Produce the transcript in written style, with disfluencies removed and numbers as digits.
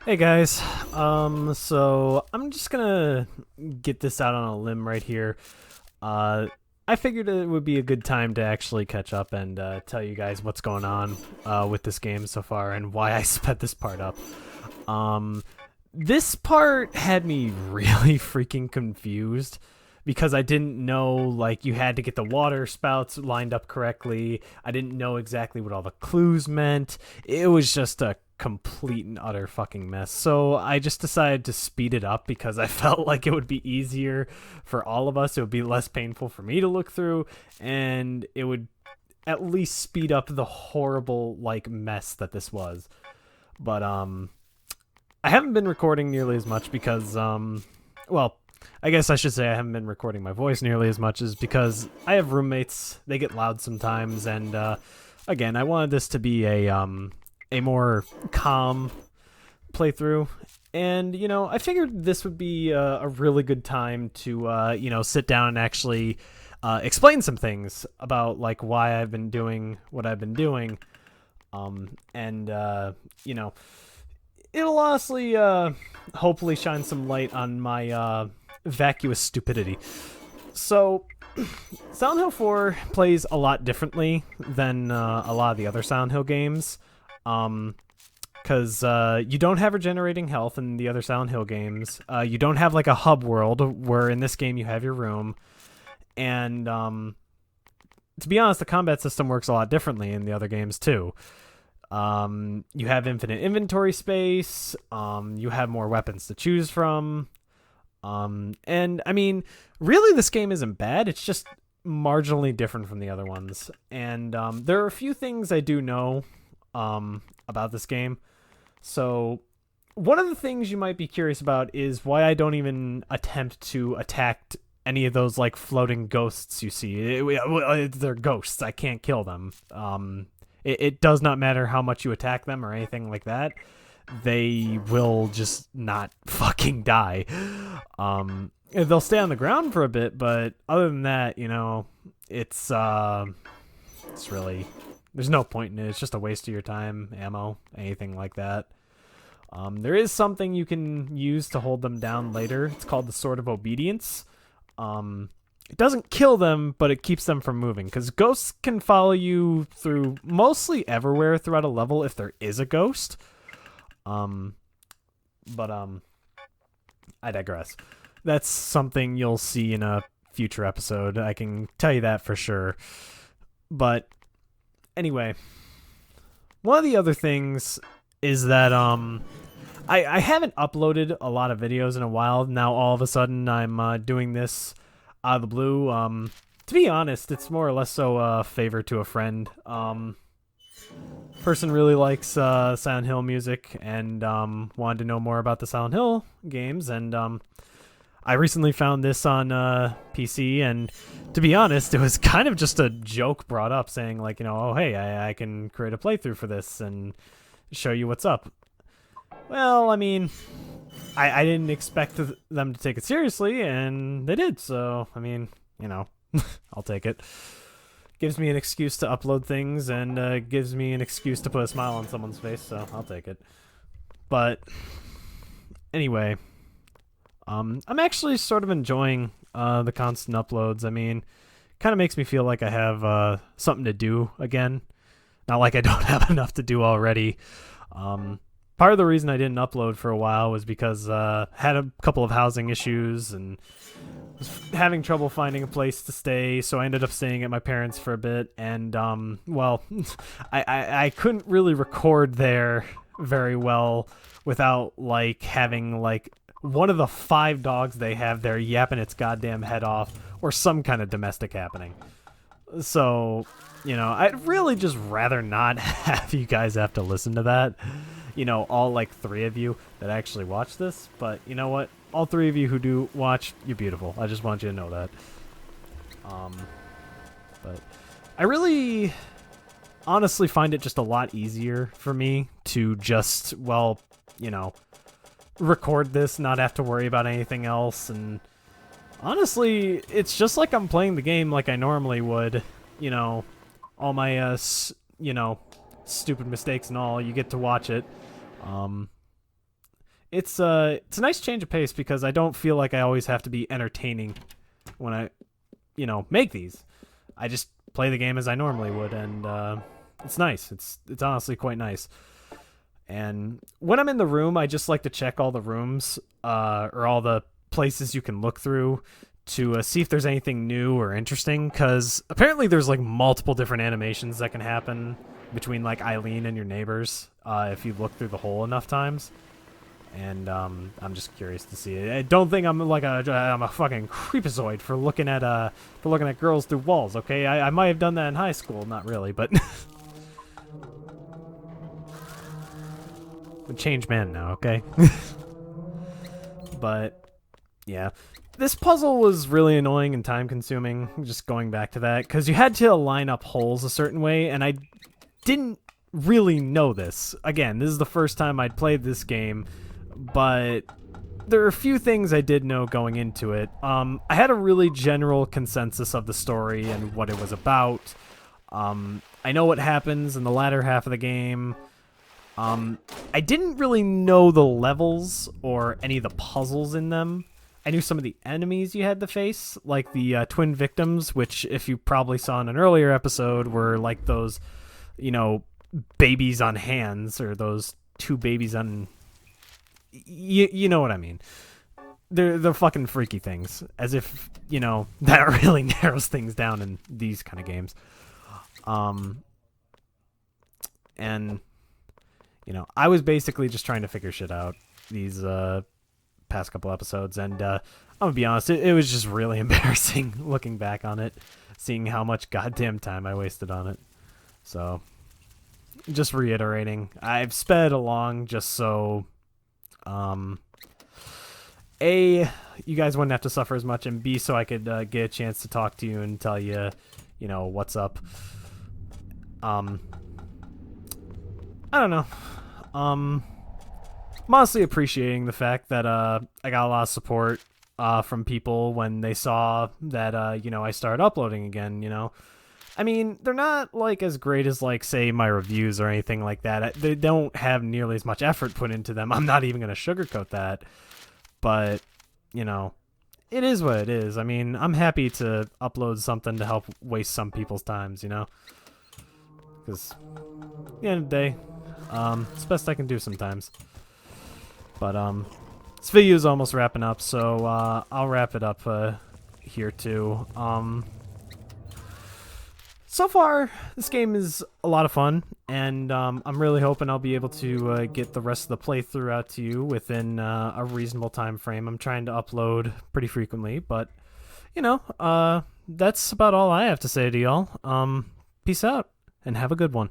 Hey guys, so I'm just gonna get this out on a limb right here. Uh, I figured it would be a good time to actually catch up and tell you guys what's going on with this game so far and why I sped this part up. Um, this part had me really freaking confused because I didn't know like you had to get the water spouts lined up correctly. I didn't know exactly what all the clues meant. It was just a complete and utter fucking mess. So I just decided to speed it up because I felt like it would be easier for all of us. It would be less painful for me to look through, and it would at least speed up the horrible like mess that this was. But I haven't been recording nearly as much because well, I guess I should say I haven't been recording my voice nearly as much is because I have roommates. They get loud sometimes, and again, I wanted this to be a more calm playthrough. And I figured this would be a really good time to sit down and actually explain some things about like why I've been doing what I've been doing. And it'll honestly hopefully shine some light on my vacuous stupidity. So, Silent Hill 4 plays a lot differently than a lot of the other Silent Hill games. Because you don't have regenerating health in the other Silent Hill games. You don't have like a hub world where in this game you have your room. And to be honest, the combat system works a lot differently in the other games too. You have infinite inventory space. You have more weapons to choose from. And I mean, really, this game isn't bad. It's just marginally different from the other ones. And there are a few things I do know about this game. So, one of the things you might be curious about is why I don't even attempt to attack any of those like floating ghosts you see. They're ghosts. I can't kill them. It does not matter how much you attack them or anything like that. They will just not fucking die. They'll stay on the ground for a bit, but other than that, it's really there's no point in it. It's just a waste of your time, ammo, anything like that. There is something you can use to hold them down later. It's called the Sword of Obedience. It doesn't kill them, but it keeps them from moving, because ghosts can follow you through mostly everywhere throughout a level if there is a ghost. But I digress. That's something you'll see in a future episode. I can tell you that for sure. But anyway, one of the other things is that I haven't uploaded a lot of videos in a while. Now all of a sudden I'm doing this out of the blue. To be honest, it's more or less so a favor to a friend. Person really likes Silent Hill music and wanted to know more about the Silent Hill games, and I recently found this on PC, and to be honest, it was kind of just a joke brought up saying like, oh hey, I can create a playthrough for this and show you what's up. Well, I mean, I didn't expect them to take it seriously, and they did, so I mean, I'll take it. Gives me an excuse to upload things, and gives me an excuse to put a smile on someone's face, so I'll take it. But anyway, I'm actually sort of enjoying the constant uploads. I mean, kind of makes me feel like I have something to do again. Not like I don't have enough to do already. Part of the reason I didn't upload for a while was because I had a couple of housing issues and was having trouble finding a place to stay, so I ended up staying at my parents' for a bit, and well, I couldn't really record there very well without like having like one of the 5 dogs they have there yapping its goddamn head off, or some kind of domestic happening. So, I'd really just rather not have you guys have to listen to that. All like 3 of you that actually watch this, but you know what? All 3 of you who do watch, you're beautiful. I just want you to know that. But I really honestly find it just a lot easier for me to just, record this, not have to worry about anything else, and honestly, it's just like I'm playing the game like I normally would. All my, stupid mistakes and all, you get to watch it. it's a nice change of pace because I don't feel like I always have to be entertaining when I, make these. I just play the game as I normally would, and it's nice. It's honestly quite nice. And when I'm in the room, I just like to check all the rooms or all the places you can look through to see if there's anything new or interesting, because apparently there's like multiple different animations that can happen between like Eileen and your neighbors if you look through the hole enough times. And I'm just curious to see it. I don't think I'm like I'm a fucking creepazoid for looking at girls through walls. Okay, I might have done that in high school, not really, but I'm a changed man now. Okay, but yeah, this puzzle was really annoying and time consuming. Just going back to that, because you had to line up holes a certain way, and I didn't really know this. Again, this is the first time I'd played this game. But there are a few things I did know going into it. I had a really general consensus of the story and what it was about. I know what happens in the latter half of the game. I didn't really know the levels or any of the puzzles in them. I knew some of the enemies you had to face, like the twin victims, which, if you probably saw in an earlier episode, were like those, babies on hands, or those two babies on... You know what I mean. They're fucking freaky things. As if, that really narrows things down in these kind of games. And, I was basically just trying to figure shit out these past couple episodes. And I'm going to be honest, it was just really embarrassing looking back on it, seeing how much goddamn time I wasted on it. So, just reiterating, I've sped along just so... A, you guys wouldn't have to suffer as much, and B, so I could get a chance to talk to you and tell you, what's up. I don't know. I'm honestly appreciating the fact that I got a lot of support from people when they saw that I started uploading again. I mean, they're not like as great as like say my reviews or anything like that. They don't have nearly as much effort put into them. I'm not even going to sugarcoat that. But, it is what it is. I mean, I'm happy to upload something to help waste some people's times, because at the end of the day, it's the best I can do sometimes. But this video is almost wrapping up, so I'll wrap it up here too. So far, this game is a lot of fun, and I'm really hoping I'll be able to get the rest of the playthrough out to you within a reasonable time frame. I'm trying to upload pretty frequently, but, that's about all I have to say to y'all. Peace out, and have a good one.